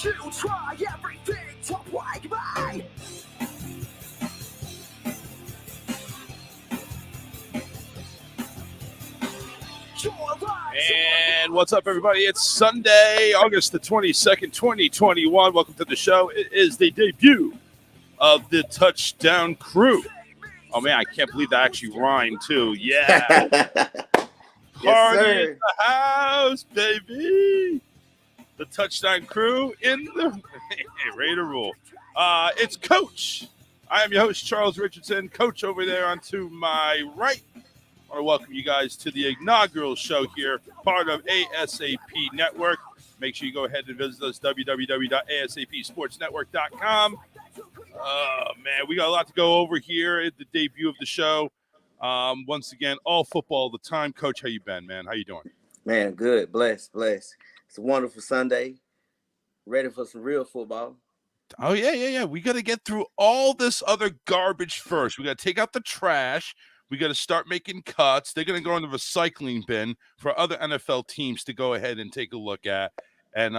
You try everything to break me. And what's up, everybody? It's Sunday, August the 22nd, 2021. Welcome to the show. It is the debut of the Touchdown Crew. Oh, man, I can't believe that actually rhymed, too. Yeah. Party in the house, baby. The Touchdown Crew in the ready to rule. It's Coach. I am your host, Charles Richardson. Coach over there on to my right. I want to welcome you guys to the inaugural show here, part of ASAP Network. Make sure you go ahead and visit us, www.asapsportsnetwork.com. Oh, man, we got a lot to go over here at the debut of the show. Once again, all football all the time. Coach, how you been, man? How you doing? Man, good. Blessed. It's a wonderful Sunday. Ready for some real football. Oh, yeah. We got to get through all this other garbage first. We got to take out the trash. We got to start making cuts. They're going to go in the recycling bin for other NFL teams to go ahead and take a look at. And,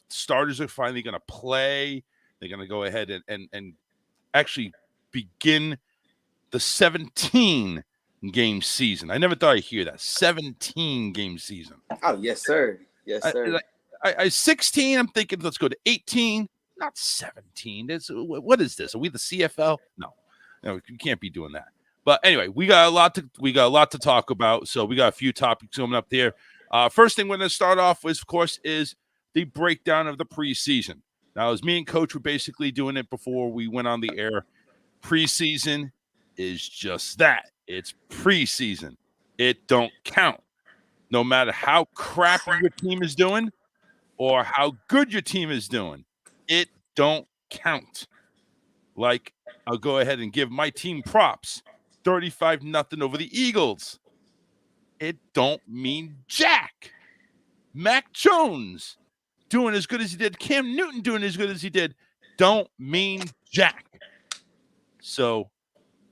starters are finally going to play. They're going to go ahead and actually begin the 17-game season. I never thought I'd hear that. 17-game season. Oh, yes, sir. Yes, sir. I 16, I'm thinking, let's go to 18, not 17. What is this? Are we the CFL? No, you can't be doing that. But anyway, we got a lot to talk about. So we got a few topics coming up there. First thing we're going to start off with, of course, is the breakdown of the preseason. Now, as me and Coach were basically doing it before we went on the air, preseason is just that. It's preseason. It don't count. No matter how crappy your team is doing or how good your team is doing, it don't count. Like, I'll go ahead and give my team props. 35-0 over the Eagles. It don't mean jack. Mac Jones doing as good as he did. Cam Newton doing as good as he did. Don't mean jack. So,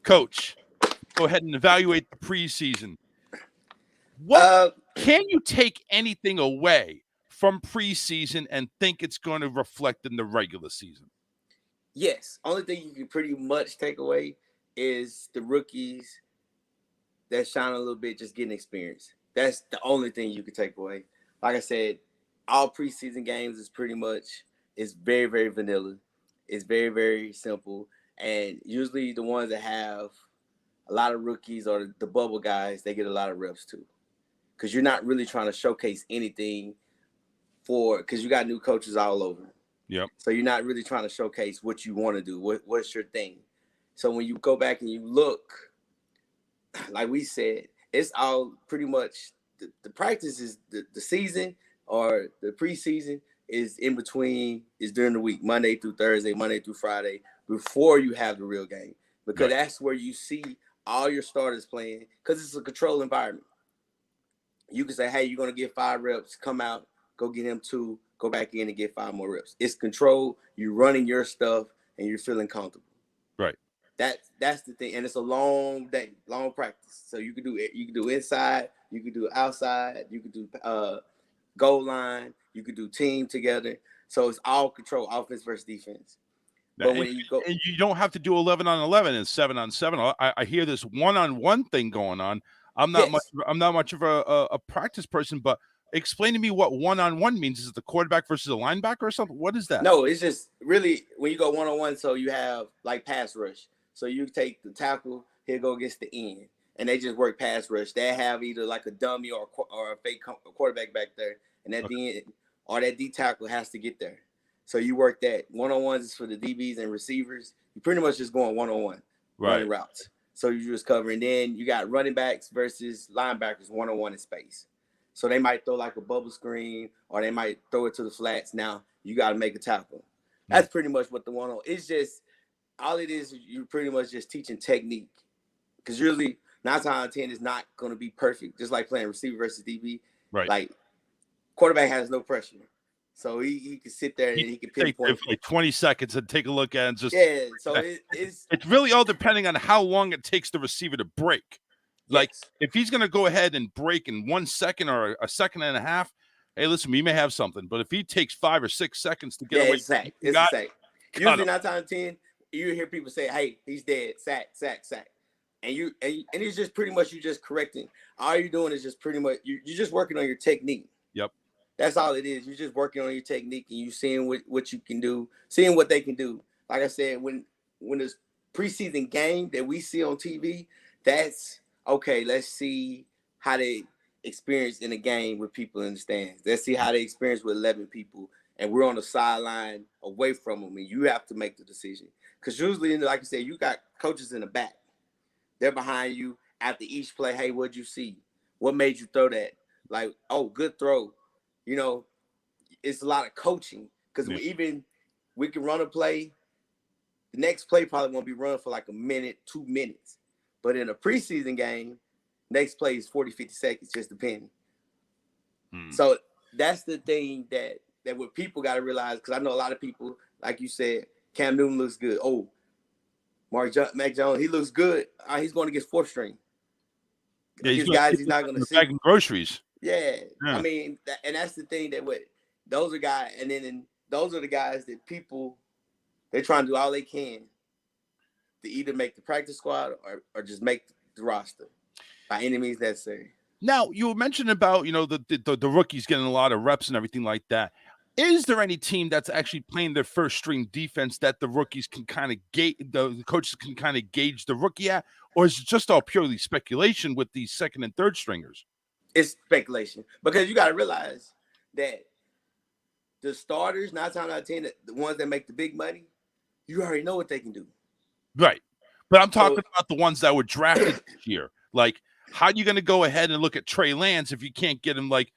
Coach, go ahead and evaluate the preseason. Can you take anything away from preseason and think it's going to reflect in the regular season? Yes. Only thing you can pretty much take away is the rookies that shine a little bit, just getting experience. That's the only thing you can take away. Like I said, all preseason games is pretty much, it's very, very vanilla. It's very, very simple. And usually the ones that have a lot of rookies or the bubble guys, they get a lot of reps too. Because you're not really trying to showcase anything because you got new coaches all over. Yep. So you're not really trying to showcase what you want to do. What's your thing? So when you go back and you look, like we said, it's all pretty much the practice is the season or the preseason is in between, is during the week, Monday through Thursday, Monday through Friday, before you have the real game. Because that's where you see all your starters playing, because it's a controlled environment. You can say, hey, you're going to get 5 reps, come out, go get him 2, go back in and get 5 more reps. It's controlled. You're running your stuff and you're feeling comfortable. Right. That's the thing. And it's a long day, long practice. So you can do inside, you can do outside, you can do goal line, you can do team together. So it's all control, offense versus defense. But when you go, and you don't have to do 11-on-11 and 7-on-7. I hear this one-on-one thing going on. I'm not much of a practice person, but explain to me what one-on-one means. Is it the quarterback versus a linebacker or something? What is that? No, it's just really when you go one-on-one. So you have like pass rush. So you take the tackle, he'll go against the end, and they just work pass rush. They have either like a dummy or a fake quarterback back there, and that D or that D tackle has to get there. So you work that. One-on-ones is for the DBs and receivers. You pretty much just going one-on-one, running routes. So you just cover. And then you got running backs versus linebackers, one-on-one in space. So they might throw like a bubble screen or they might throw it to the flats. Now you got to make a tackle. That's pretty much what the one-on. It's just all it is. You're pretty much just teaching technique, because usually 9 times out of 10 is not going to be perfect. Just like playing receiver versus DB. Right. Like quarterback has no pressure. So he can sit there and he can pinpoint like 20 seconds and take a look at it and just So it's really all depending on how long it takes the receiver to break. Like if he's going to go ahead and break in 1 second or a second and a half, hey, listen, we may have something, but if he takes 5 or 6 seconds to get Yeah, away, it's sack. you It's a got sack. cut Usually him. 9 times 10, you hear people say, "Hey, he's dead." Sack, sack, sack. And it's just pretty much you just correcting. All you're doing is just pretty much you're just working on your technique. Yep. That's all it is. You're just working on your technique and you seeing what you can do, seeing what they can do. Like I said, when this preseason game that we see on TV, that's okay. Let's see how they experience in a game with people in the stands. Let's see how they experience with 11 people, and we're on the sideline away from them, and you have to make the decision. Because usually, like I said, you got coaches in the back. They're behind you after each play. Hey, what'd you see? What made you throw that? Like, oh, good throw. You know, it's a lot of coaching because we can run a play. The next play probably won't be run for like a minute, 2 minutes. But in a preseason game, next play is 40, 50 seconds, just depending. So that's the thing that what people got to realize, because I know a lot of people, like you said, Cam Newton looks good. Oh, Mac Jones, he looks good. He's going to get 4th string. Yeah, Against guys he's not going to see. Bagging groceries. Yeah. I mean, and that's the thing that those are guys, and then those are the guys that people, they're trying to do all they can to either make the practice squad or just make the roster by any means necessary. Now, you mentioned about, the rookies getting a lot of reps and everything like that. Is there any team that's actually playing their first string defense that the rookies can kind of the coaches can kind of gauge the rookie at, or is it just all purely speculation with these second and third stringers? It's speculation because you got to realize that the starters, 9 times out of 10, the ones that make the big money, you already know what they can do. Right. But I'm talking about the ones that were drafted this year. Like, how are you going to go ahead and look at Trey Lance if you can't get him, like,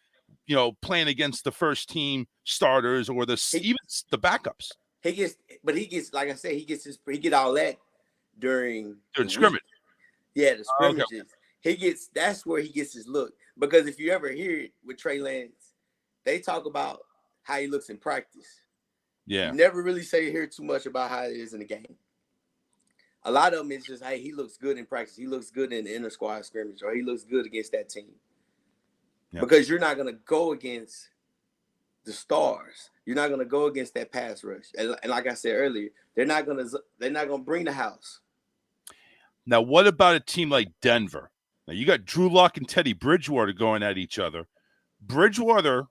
playing against the first team starters or even the backups? He gets, like I said, he get all that during scrimmage. Week. Yeah, the scrimmages. Okay. That's where he gets his look. Because if you ever hear it with Trey Lance, they talk about how he looks in practice. Yeah. You never really hear too much about how it is in the game. A lot of them is just, hey, he looks good in practice. He looks good in the inter squad scrimmage, or he looks good against that team. Yep. Because you're not going to go against the stars. You're not going to go against that pass rush. And like I said earlier, they're not going to bring the house. Now, what about a team like Denver? Now, you got Drew Lock and Teddy Bridgewater going at each other. Bridgewater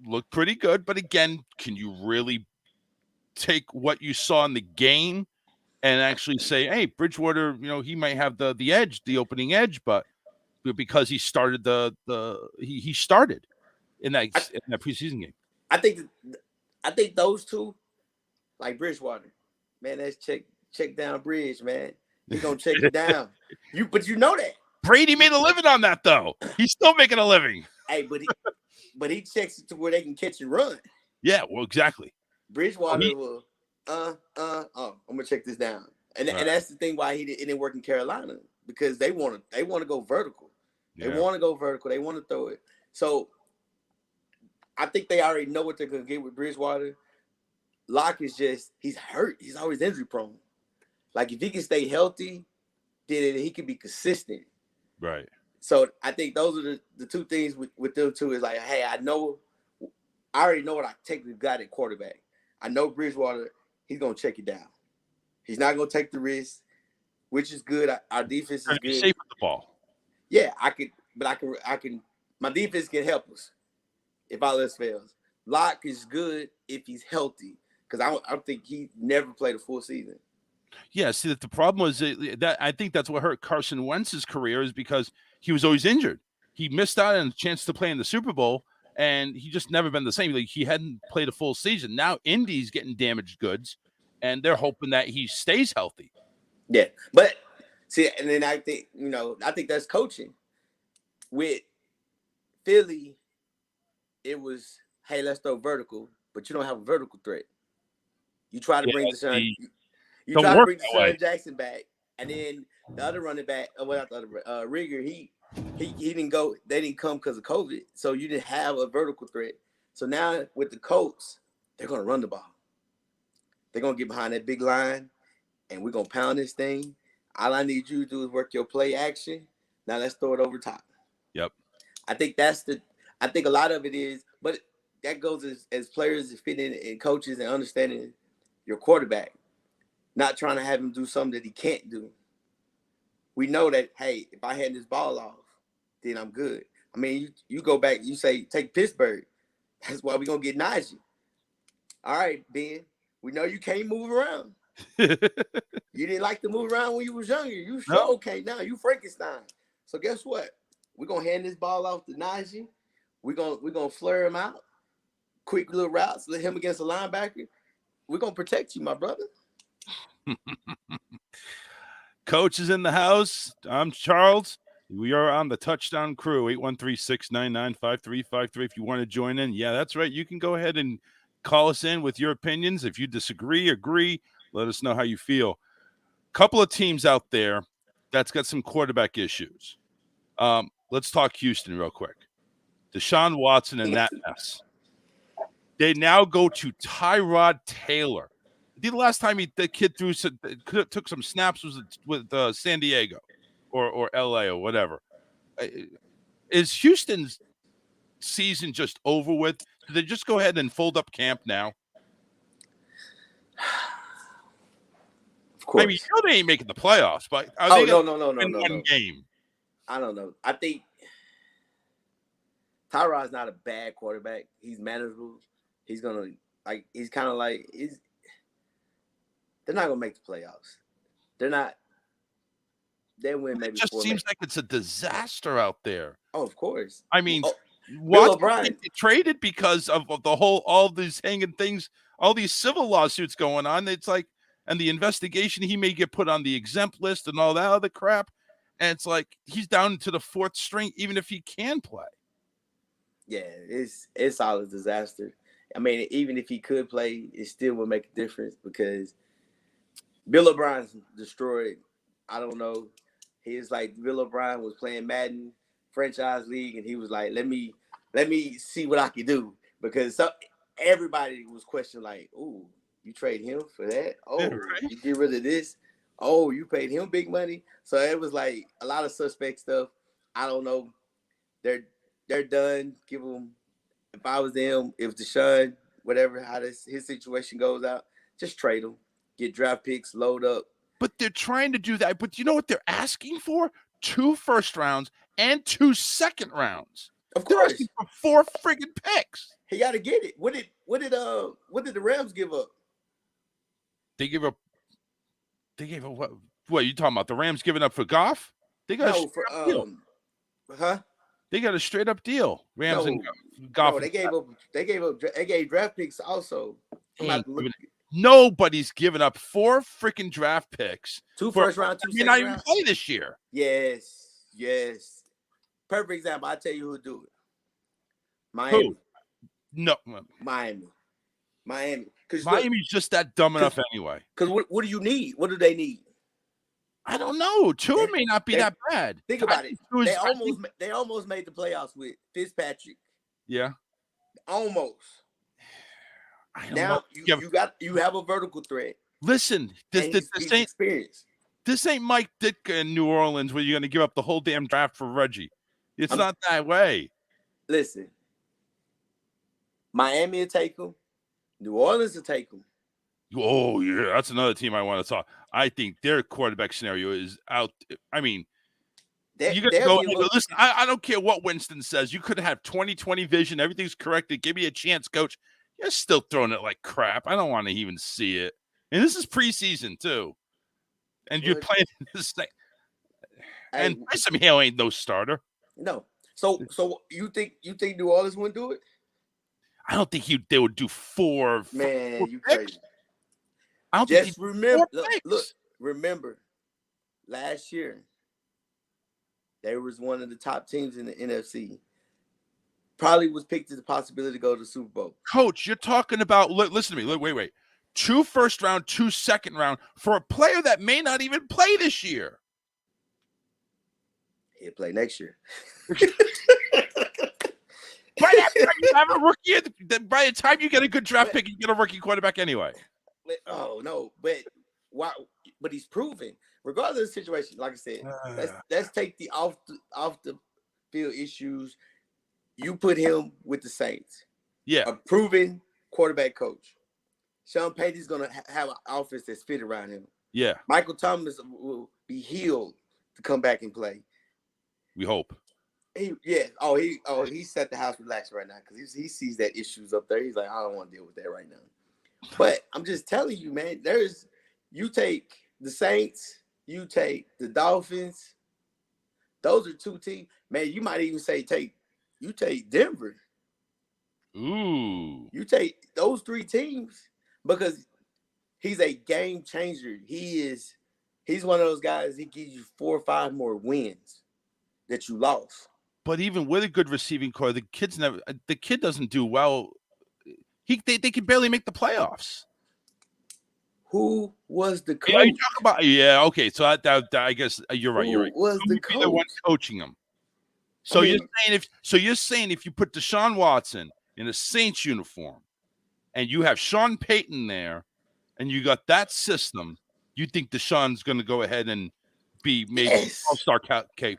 looked pretty good, but again, can you really take what you saw in the game and actually say, hey, Bridgewater, he might have the edge, the opening edge, but because he started he started in that preseason game. I think those two, like Bridgewater, man, that's check down Bridge, man. He's gonna check it down. But you know that. Brady made a living on that, though. He's still making a living. Hey, but he checks it to where they can catch and run. Yeah, well, exactly. Bridgewater will, I'm gonna check this down, and that's the thing why it didn't work in Carolina, because they want to go vertical. They want to go vertical. They want to throw it. So I think they already know what they're gonna get with Bridgewater. Locke is he's hurt. He's always injury prone. Like, if he can stay healthy, then he can be consistent. Right. So I think those are the two things with them two is like, hey, I already know what I technically got at quarterback. I know Bridgewater, he's going to check it down. He's not going to take the risk, which is good. Our defense is good. Be safe with the ball. Yeah, I can. My defense can help us if all else fails. Locke is good if he's healthy, because I don't think he never played a full season. Yeah, see, that the problem was that I think that's what hurt Carson Wentz's career, is because he was always injured. He missed out on a chance to play in the Super Bowl, and he just never been the same. Like, he hadn't played a full season. Now Indy's getting damaged goods, and they're hoping that he stays healthy. Yeah, but see, and then I think that's coaching. With Philly, it was, hey, let's throw vertical, but you don't have a vertical threat. You try to bring Deshaun Jackson back, and then the other running back, Rigger, he didn't go. They didn't come because of COVID, so you didn't have a vertical threat. So now with the Colts, they're gonna run the ball. They're gonna get behind that big line, and we're gonna pound this thing. All I need you to do is work your play action. Now let's throw it over top. Yep. I think a lot of it is But that goes as players fitting and coaches and understanding your quarterback, not trying to have him do something that he can't do. We know that, hey, if I hand this ball off, then I'm good. I mean, you go back, you say, take Pittsburgh. That's why we're going to get Najee. All right, Ben, we know you can't move around. You didn't like to move around when you was younger. You sure okay now. You Frankenstein. So guess what? We're going to hand this ball off to Najee. We're gonna flare him out. Quick little routes, let him against a linebacker. We're going to protect you, my brother. Coach is in the house. I'm Charles. We are on the touchdown crew, 813-699-5353. If you want to join in, yeah, that's right. You can go ahead and call us in with your opinions. If you disagree, agree, let us know how you feel. Couple of teams out there that's got some quarterback issues. Let's talk Houston real quick. Deshaun Watson and that mess. They now go to Tyrod Taylor. The last time the kid took some snaps was with San Diego or LA or whatever. Is Houston's season just over with? Do they just go ahead and fold up camp now? Of course. I mean, they ain't making the playoffs, but are they no. one game? I don't know. I think Tyrod's not a bad quarterback. He's manageable. He's gonna he's kind of like they're not gonna make the playoffs. They're not. They win maybe. It just seems like it's a disaster out there. Oh, of course. I mean, Bill O'Brien traded because of all these hanging things, all these civil lawsuits going on. It's like, and the investigation, he may get put on the exempt list and all that other crap. And it's like he's down to the fourth string, even if he can play. Yeah, it's all a disaster. I mean, even if he could play, it still would make a difference because Bill O'Brien's destroyed. I don't know. He's like Bill O'Brien was playing Madden franchise league, and he was like, "Let me see what I can do," because everybody was questioning like, "Ooh, you trade him for that? Oh, right. You get rid of this? Oh, you paid him big money." So it was like a lot of suspect stuff. I don't know. They're done. Give them. If I was them, if Deshaun, whatever, how his situation goes out, just trade him. Get draft picks, load up. But they're trying to do that. But you know what they're asking for? 2 first rounds and 2 second rounds. Of course. They're asking for 4 friggin' picks. He got to get it. What did the Rams give up? They gave up what? What are you talking about? The Rams giving up for Goff? They got a straight up deal. They got a straight up deal. Rams and Goff. No, they gave draft picks also. Nobody's giving up 4 freaking draft picks. 2 first round, 2 second round. Not even play this year. Yes. Perfect example. I'll tell you who'll do it. Miami. Who? No. Miami. Miami's just that dumb enough anyway. Because what do you need? What do they need? I don't know. Tua may not be that bad. Think about it. They almost made the playoffs with Fitzpatrick. Yeah. Almost. Now you have a vertical threat. Listen, this ain't Mike Ditka in New Orleans where you're going to give up the whole damn draft for Reggie. It's not that way. Listen, Miami will take him. New Orleans will take him. Oh, yeah. That's another team I want to talk. I think their quarterback scenario is out. I mean, you got to go. Listen, I don't care what Winston says. You could have 20/20 vision. Everything's corrected. Give me a chance, coach. You're still throwing it like crap. I don't want to even see it. And this is preseason, too. And you're playing this thing. And Taysom Hill ain't no starter. No. So you think New Orleans wouldn't do it? I don't think they would do 4. Man, you crazy. I don't just remember. Remember, last year they was one of the top teams in the NFC. Probably was picked as a possibility to go to the Super Bowl. Coach, you're talking about. Listen to me. Wait. 2 first round, 2 second round for a player that may not even play this year. He'll play next year. Right after you have a rookie, by the time you get a good draft pick, you get a rookie quarterback anyway. Oh no, but why? But he's proven, regardless of the situation. Like I said, let's take the off the field issues. You put him with the Saints. Yeah. a proven quarterback coach. Sean Payton's going to have an offense that's fit around him. Yeah. Michael Thomas will be healed to come back and play. We hope. He set the house relaxed right now because he sees that issues up there. He's like, I don't want to deal with that right now. But I'm just telling you, man, you take the Saints, you take the Dolphins. Those are two teams. Man, you might even say you take Denver. Ooh. You take those three teams because he's a game changer. He's one of those guys, he gives you 4 or 5 more wins that you lost. But even with a good receiving core, the kid doesn't do well. They can barely make the playoffs. Who was the coach? Are you talking about? Yeah, okay. So I guess you're right. You're right. Who was the coach? The one coaching him. So you're saying if you put Deshaun Watson in a Saints uniform, and you have Sean Payton there, and you got that system, you think Deshaun's going to go ahead and be maybe all-star okay.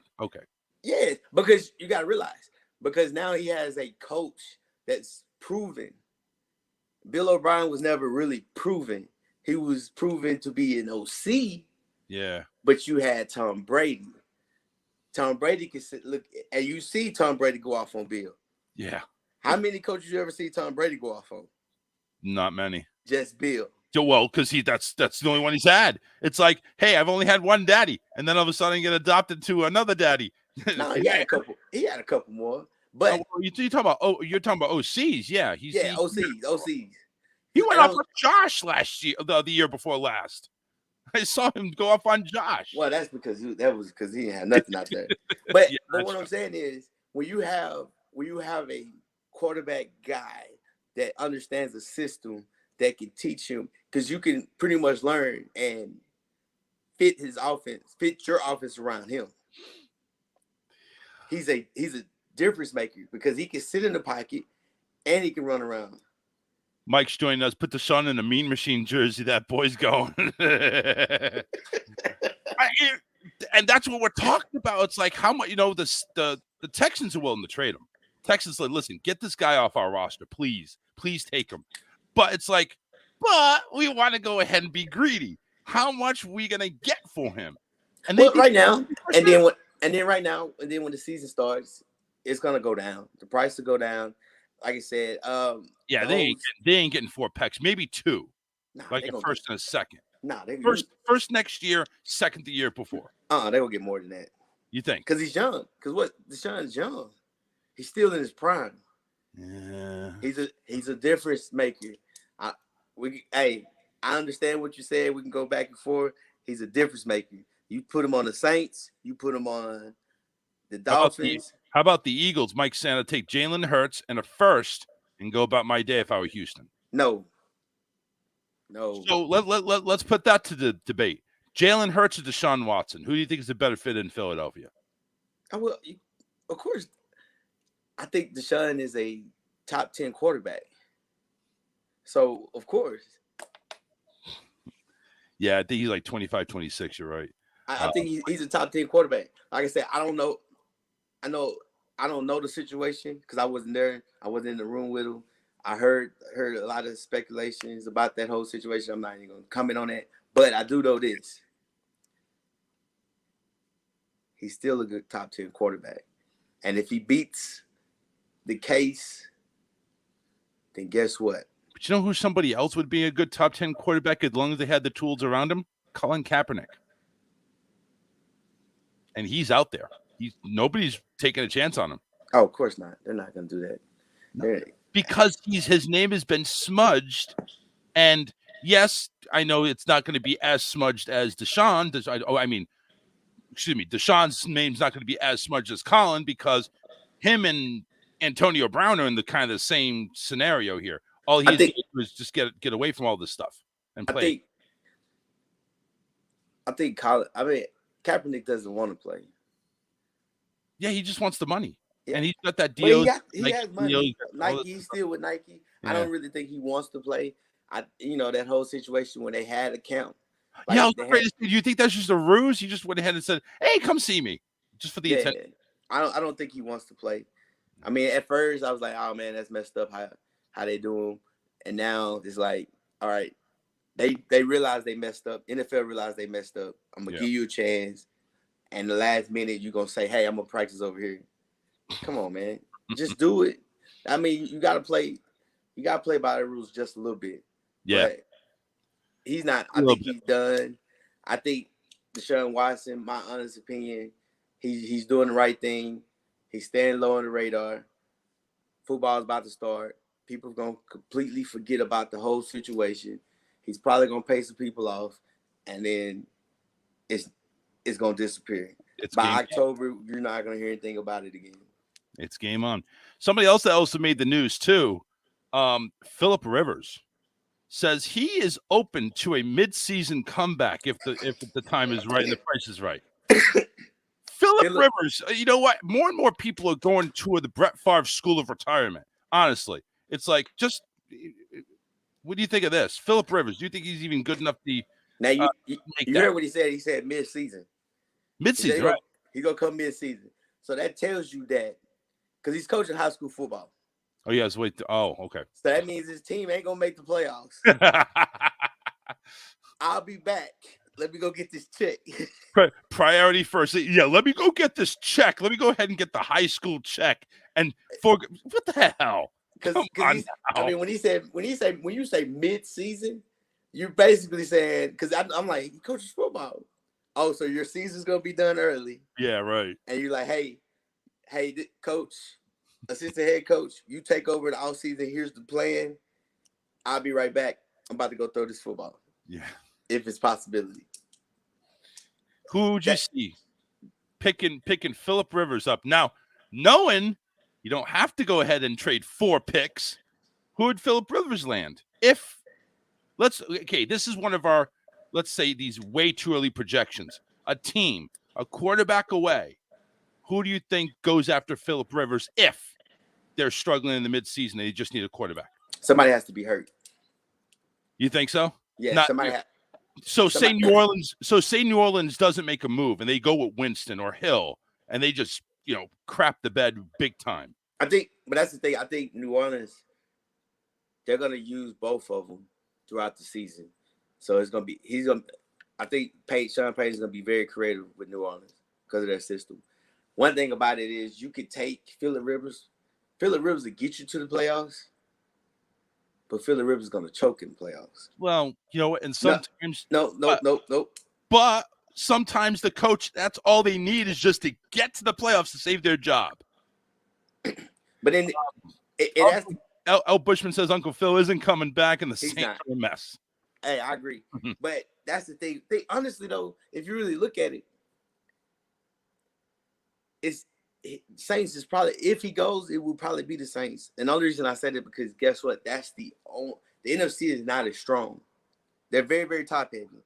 Yeah, because you got to realize, because now he has a coach that's proven. Bill O'Brien was never really proven. He was proven to be an OC. Yeah. But you had Tom Brady. Tom Brady can look, and you see Tom Brady go off on Bill. Yeah. How many coaches you ever see Tom Brady go off on? Not many. Just Bill. Well, because that's the only one he's had. It's like, hey, I've only had one daddy, and then all of a sudden get adopted to another daddy. No, he had a couple. He had a couple more. But you're talking about OCs, yeah. OCs. He went off on Josh last year, the year before last. I saw him go off on Josh. Well, that's because he didn't have nothing out there. But but what I'm saying is, when you have a quarterback guy that understands the system that can teach him, because you can pretty much learn and fit your offense around him. He's a difference maker because he can sit in the pocket and he can run around. Mike's joining us. Put the Sean in the Mean Machine jersey. That boy's going. And that's what we're talking about. It's like how much, the Texans are willing to trade him. Texans like, listen, get this guy off our roster, please. Please take him. But it's like, but we want to go ahead and be greedy. How much are we gonna get for him? And right now, and then when the season starts, it's gonna go down. The price will go down. Like I said, they ain't getting 4 pecks, maybe 2, like a first and a second. First next year, second the year before. They will get more than that. You think? Because he's young. Because Deshaun's young. He's still in his prime. Yeah. He's a difference maker. I understand what you said. We can go back and forth. He's a difference maker. You put him on the Saints. You put him on the Dolphins. How about the Eagles? Mike Santa take Jalen Hurts and a first and go about my day if I were Houston. No. So let's put that to the debate. Jalen Hurts or Deshaun Watson? Who do you think is a better fit in Philadelphia? Of course, I think Deshaun is a top 10 quarterback. So, of course. Yeah, I think he's like 25, 26. You're right. I think he's a top 10 quarterback. Like I said, I don't know the situation because I wasn't there. I wasn't in the room with him. I heard a lot of speculations about that whole situation. I'm not even going to comment on that. But I do know this. He's still a good top 10 quarterback. And if he beats the case, then guess what? But you know who somebody else would be a good top 10 quarterback as long as they had the tools around him? Colin Kaepernick. And he's out there. Nobody's taking a chance on him. Oh, of course not. They're not going to do that. No. Because his name has been smudged. And yes, I know it's not going to be as smudged as Deshaun. Deshaun's name's not going to be as smudged as Colin because him and Antonio Brown are in the kind of the same scenario here. All he did was just get away from all this stuff and play. I think Kaepernick doesn't want to play. Yeah, he just wants the money. Yeah. And he's got that deal. Well, he has money. He's still with Nike. Yeah. I don't really think he wants to play. That whole situation when they had a count. Do you think that's just a ruse? He just went ahead and said, "Hey, come see me," just for the attention. I don't think he wants to play. I mean, at first I was like, "Oh man, that's messed up." how they do them. And now it's like, all right, they realize they messed up. NFL realized they messed up. I'm gonna give you a chance. And the last minute, you're gonna say, hey, I'm gonna practice over here. Come on, man. Just do it. I mean, you gotta play by the rules just a little bit. Yeah. But he's not. I think he's done. I think Deshaun Watson, my honest opinion, he's doing the right thing. He's staying low on the radar. Football's about to start. People are going to completely forget about the whole situation. He's probably going to pay some people off, and then it's going to disappear. By October, you're not going to hear anything about it again. It's game on. Somebody else that also made the news too, Phillip Rivers, says he is open to a mid-season comeback if the time is right and the price is right. Phillip Rivers, you know what? More and more people are going to the Brett Favre School of Retirement. Honestly, it's like, just what do you think of this, Phillip Rivers? Do you think he's even good enough to? Now you heard what he said. He said mid-season. Mid-season, right? He's gonna come mid-season. So that tells you that because he's coaching high school football. Oh yes, wait. Okay. So that means his team ain't gonna make the playoffs. I'll be back. Let me go get this check. Priority first. Yeah, let me go get this check. Let me go ahead and get the high school check. And what the hell? Because I mean, when you say mid-season, you're basically saying, because I'm like, he coaches football. Oh, so your season's gonna be done early. Yeah, right. And you're like, hey, coach, assistant head coach, you take over the offseason. Here's the plan. I'll be right back. I'm about to go throw this football. Yeah. If it's possibility. Who would you see picking Phillip Rivers up? Now, knowing you don't have to go ahead and trade 4 picks, who would Phillip Rivers land? This is one of our, let's say, these way too early projections. A team, a quarterback away. Who do you think goes after Phillip Rivers if they're struggling in the midseason? They just need a quarterback. Somebody has to be hurt. You think so? Yeah, say New Orleans. So say New Orleans doesn't make a move and they go with Winston or Hill and they just crap the bed big time. But that's the thing. I think New Orleans, they're gonna use both of them throughout the season. So it's gonna be I think Sean Payton's gonna be very creative with New Orleans because of their system. One thing about it is you could take Phillip Rivers. Phillip Rivers will get you to the playoffs. But Phillip Rivers is going to choke in the playoffs. Well, and sometimes no. But sometimes the coach, that's all they need is just to get to the playoffs to save their job. But then L. Bushman says Uncle Phil isn't coming back in the same mess. Hey, I agree. But that's the thing. Honestly, though, if you really look at it, Saints is probably, if he goes, it will probably be the Saints. And the only reason I said it because guess what? That's the NFC is not as strong. They're very, very top heavy.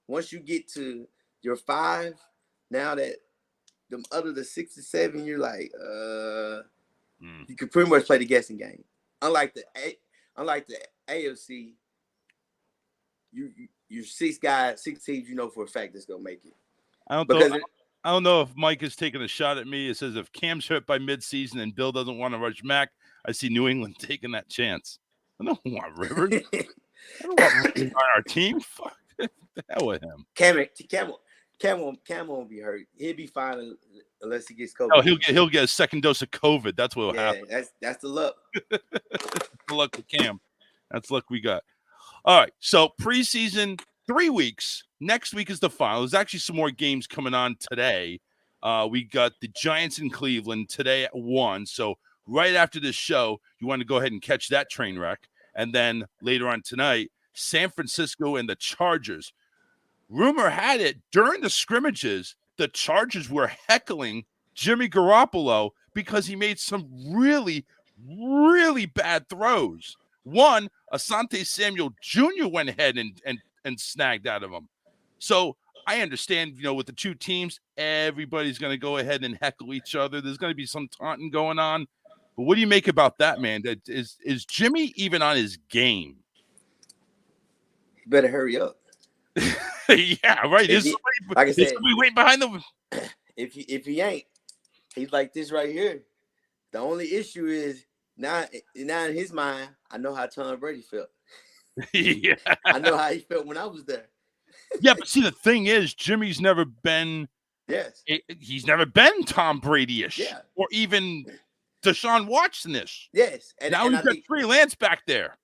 Once you get to your 5, now that the 6 and 7, you're like, you can pretty much play the guessing game. Unlike the AFC, you 6 teams, for a fact that's gonna make it. I don't know if Mike is taking a shot at me. It says if Cam's hurt by midseason and Bill doesn't want to rush Mac, I see New England taking that chance. I don't want Rivers. I don't want Rivers on our team. Fuck the hell with him. Cam won't be hurt. He'll be fine unless he gets COVID. Oh, he'll get a second dose of COVID. That's what will happen. That's the luck. The luck with Cam. That's luck we got. All right. So preseason, 3 weeks. Next week is the final. There's actually some more games coming on today. We got the Giants in Cleveland today at 1. So right after this show, you want to go ahead and catch that train wreck. And then later on tonight, San Francisco and the Chargers. Rumor had it during the scrimmages, the Chargers were heckling Jimmy Garoppolo because he made some really, really bad throws. One, Asante Samuel Jr. went ahead and snagged out of him. So I understand, with the 2 teams, everybody's going to go ahead and heckle each other. There's going to be some taunting going on. But what do you make about that, man? Is Jimmy even on his game? He better hurry up. Yeah, right. Like I said, somebody waiting behind them. If he ain't, he's like this right here. The only issue is now in his mind, I know how Tom Brady felt. Yeah. I know how he felt when I was there. Yeah, but see, the thing is, Jimmy's never been. Yes. He's never been Tom Brady-ish, Yeah. or even Deshaun Watson-ish. Yes. Now And he's I got think Trey Lance back there.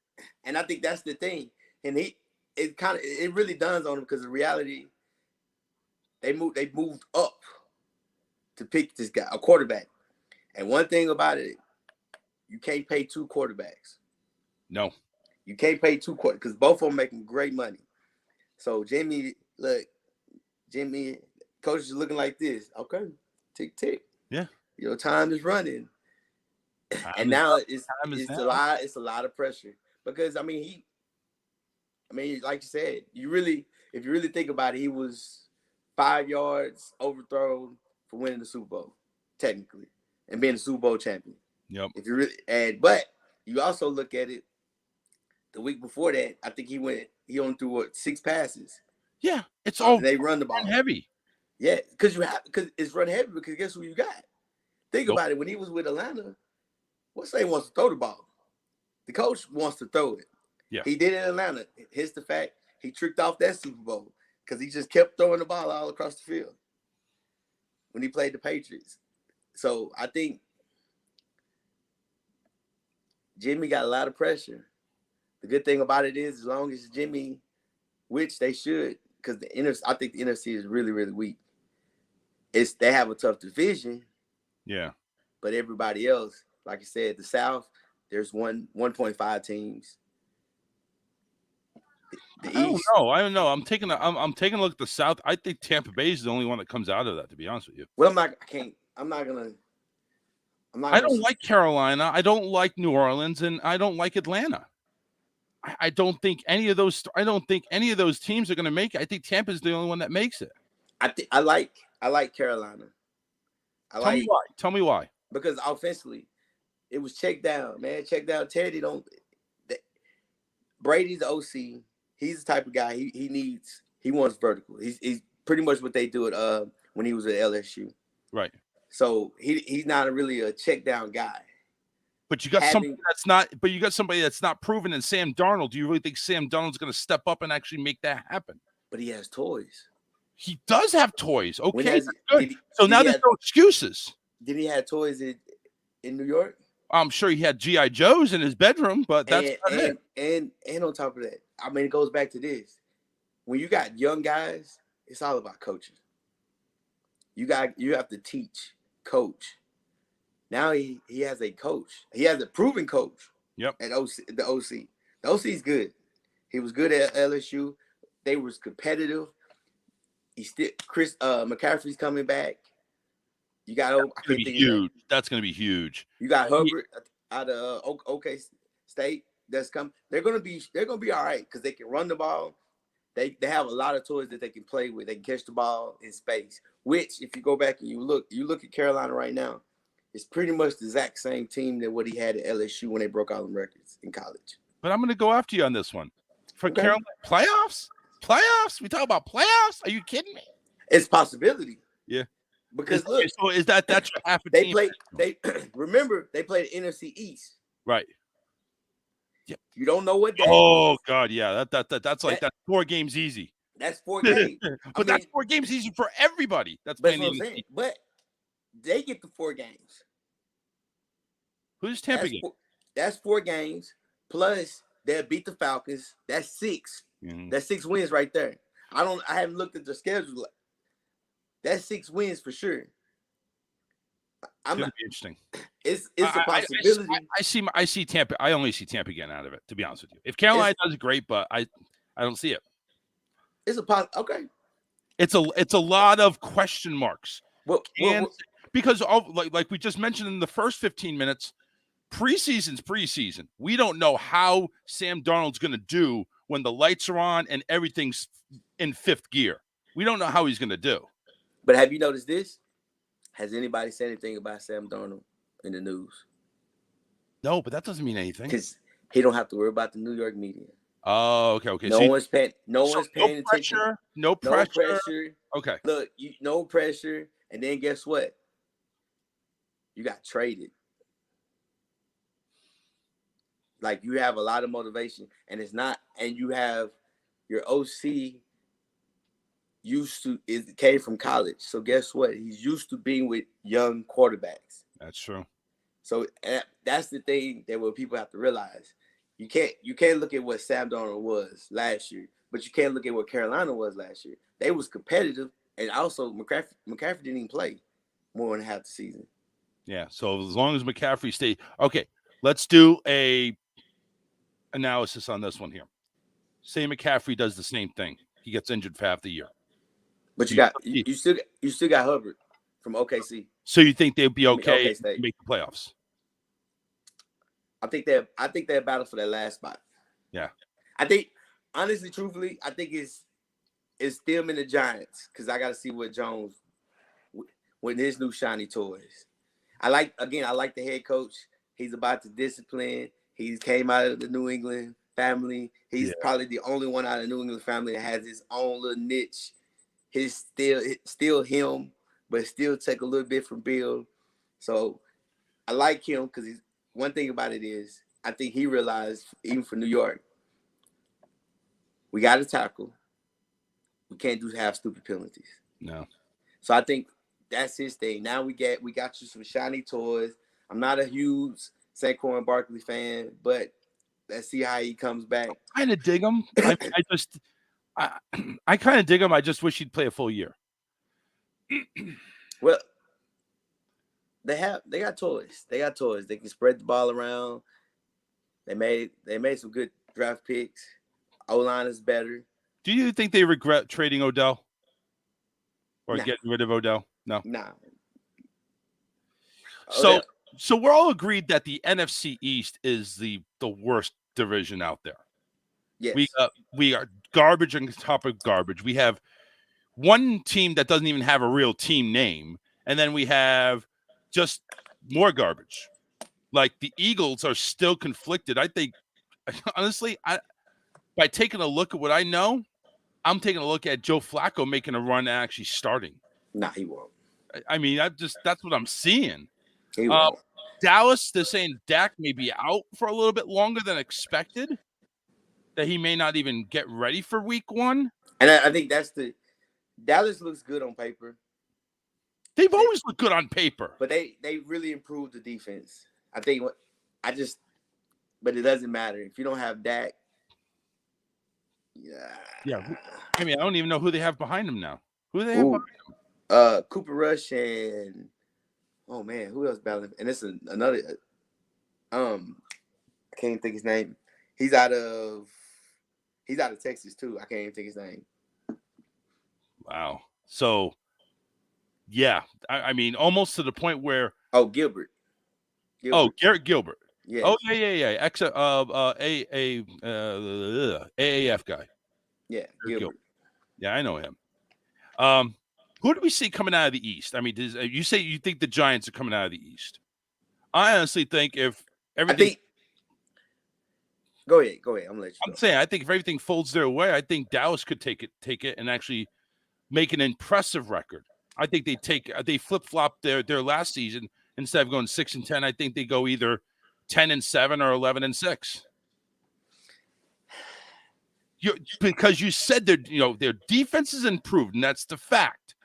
And I think that's the thing. And it really dawns on him because the reality, they moved up to pick this guy, a quarterback. And one thing about it, you can't pay 2 quarterbacks. No. You can't pay 2 quarterbacks because both of them making great money. So Jimmy, coach is looking like this. Okay, tick tick. Yeah. Your time is running. And now it's a lot of pressure because like you said, if you really think about it, he was 5 yards overthrown for winning the Super Bowl, technically, and being a Super Bowl champion. Yep. If you really but you also look at it, the week before that, I think he only threw 6 passes. Yeah, it's all they run the ball heavy. Yeah, because it's run heavy because guess who you got? Think about it. When he was with Atlanta, what's say wants to throw the ball? The coach wants to throw it. Yeah. He did it in Atlanta. Here's the fact. He tricked off that Super Bowl because he just kept throwing the ball all across the field when he played the Patriots. So I think Jimmy got a lot of pressure. The good thing about it is as long as Jimmy, which they should, because I think the NFC is really, really weak. They have a tough division. Yeah. But everybody else, like I said, the South, there's 1.5 teams. The East. I don't know. I'm taking a look at the South. I think Tampa Bay is the only one that comes out of that, to be honest with you. Well, I don't like Carolina. I don't like New Orleans, and I don't like Atlanta. I don't think any of those teams are going to make it. I think Tampa's the only one that makes it. I like Carolina. Tell me why. Because offensively, it was check down, man. Check down. Teddy Brady's the OC. He's the type of guy he wants vertical. He's pretty much what they do at when he was at LSU. Right. So he's not really a check down guy. But you got somebody that's not proven in Sam Darnold. Do you really think Sam Darnold's going to step up and actually make that happen? But he has toys. He does have toys. Okay. Now there's no excuses. Did he have toys in New York? I'm sure he had G.I. Joes in his bedroom, but that's it. And on top of that, I mean, it goes back to this. When you got young guys, it's all about coaching. You have to teach, coach. Now he has a coach. He has a proven coach. Yep. At the OC. The OC's good. He was good at LSU. They was competitive. Chris McCaffrey's coming back. You got huge. That's going to be huge. You got Hubbard out of OK State that's come. They're gonna be all right because they can run the ball. They have a lot of toys that they can play with. They can catch the ball in space. Which, if you go back and you look at Carolina right now, it's pretty much the exact same team that what he had at LSU when they broke all the records in college. But I'm going to go after you on this one. For Carolina, playoffs? We talk about playoffs? Are you kidding me? It's a possibility. Yeah. Because so is that's your half a team? Remember they played the NFC East. Right. Yep. You don't know what day. Oh God, yeah. That's 4 games easy. That's 4 games. But that's 4 games easy for everybody. That's playing the NFC. But they get the 4 games. Who's Tampa? That's 4 games. Plus they'll beat the Falcons. That's 6. Mm-hmm. That's 6 wins right there. I haven't looked at the schedule. That's 6 wins for sure. It's gonna be interesting. It's a possibility. I see Tampa. I only see Tampa getting out of it, to be honest with you. If Carolina does great, but I don't see it. It's okay. It's a lot of question marks. Because like we just mentioned in the first 15 minutes, preseason's preseason. We don't know how Sam Darnold's going to do when the lights are on and everything's in 5th gear. We don't know how he's going to do. But have you noticed this? Has anybody said anything about Sam Darnold in the news? No, but that doesn't mean anything. Because he don't have to worry about the New York media. Oh, okay. No one's paying attention. No pressure. Okay. Look, no pressure. And then guess what? You got traded. Like you have a lot of motivation, and it's not, and you have your OC came from college. So guess what? He's used to being with young quarterbacks. That's true. So that's the thing that what people have to realize. You can't look at what Sam Darnold was last year, but you can't look at what Carolina was last year. They was competitive, and also McCaffrey didn't even play more than half the season. Yeah. So as long as McCaffrey stays, okay. Let's do a analysis on this one here. Say McCaffrey does the same thing. He gets injured for half the year. But you still got Hubbard from OKC. So you think they'd be okay OK State. to make the playoffs? I think they're battle for that last spot. Yeah. I think, honestly, truthfully, I think it's them and the Giants, because I got to see what Jones with his new shiny toys. I like the head coach. He's about to discipline. He came out of the New England family. He's probably the only one out of the New England family that has his own little niche. He's still him, but still take a little bit from Bill. So I like him because one thing about it is I think he realized, even for New York, we got to tackle. We can't do half stupid penalties. No. So I think that's his thing. Now we got you some shiny toys. I'm not a huge Saquon Barkley fan, but let's see how he comes back. I kind of dig him. I kind of dig him. I just wish he'd play a full year. Well, they got toys. They got toys. They can spread the ball around. They made some good draft picks. O-line is better. Do you think they regret trading Odell or Nah. getting rid of Odell? No. Nah. So we're all agreed that the NFC East is the worst division out there. Yes. We are garbage on top of garbage. We have one team that doesn't even have a real team name, and then we have just more garbage. Like the Eagles are still conflicted. I think, honestly, by taking a look at what I know, I'm taking a look at Joe Flacco making a run and actually starting. Nah, he won't. I mean, that's what I'm seeing. He won't. Dallas, they're saying Dak may be out for a little bit longer than expected, that he may not even get ready for week 1. And I think Dallas looks good on paper. They've always looked good on paper. But they really improved the defense. I think but it doesn't matter. If you don't have Dak, yeah. I mean, I don't even know who they have behind him now. Who do they have behind him? Cooper Rush and oh man, who else battling? And it's another I can't even think his name. He's out of Texas too. I can't even think his name. Wow. So yeah, I mean, almost to the point where Gilbert. Oh, Garrett Gilbert. Yeah. Oh yeah. AAF guy. Yeah, Gilbert. Yeah, I know him. Who do we see coming out of the East? I mean, you say you think the Giants are coming out of the East. I honestly think if everything. Go ahead. I'm gonna let you. I'm saying I think if everything folds their way, I think Dallas could take it, and actually make an impressive record. I think they flip flop their last season. Instead of going 6-10, I think they go either 10-7 or 11-6. Because you said their defense is improved, and that's the fact.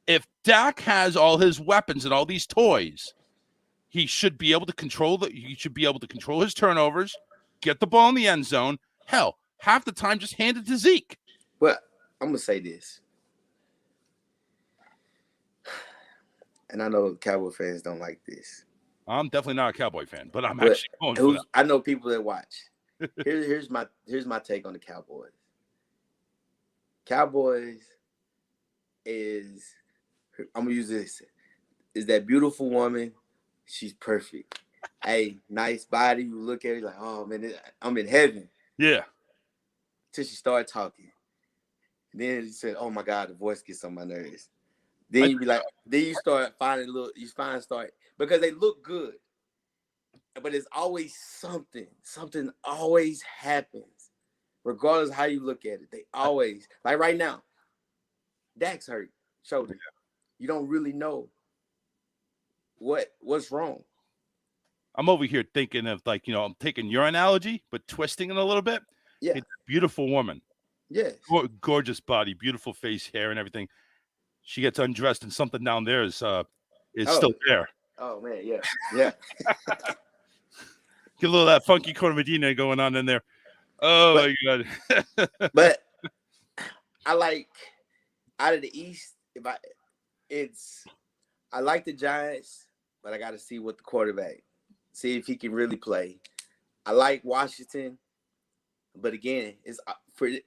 If Dak has all his weapons and all these toys, he should be able to control his turnovers, get the ball in the end zone. Hell, half the time just hand it to Zeke. Well, I'm gonna say this. And I know Cowboy fans don't like this. I'm definitely not a Cowboy fan, but actually going for that. I know people that watch. Here's my take on the Cowboys. Cowboys I'm gonna use this. Is that beautiful woman? She's perfect. Hey, nice body. You look at her like, oh man, I'm in heaven. Yeah. Till she started talking. Then you said, oh my God, the voice gets on my nerves. Then you be like, then you start finding because they look good. But it's always something. Something always happens. Regardless of how you look at it. They always, like right now, Dak's hurt, shoulder. Yeah. You don't really know what's wrong. I'm over here thinking of like, I'm taking your analogy, but twisting it a little bit. Yeah. It's a beautiful woman. Yes. Gorgeous body, beautiful face, hair, and everything. She gets undressed, and something down there is still there. Oh man, yeah, yeah. Get a little of that funky Corona Medina going on in there. Oh my god! But I like out of the East. I like the Giants, but I got to see what the quarterback, see if he can really play. I like Washington, but again, it's for the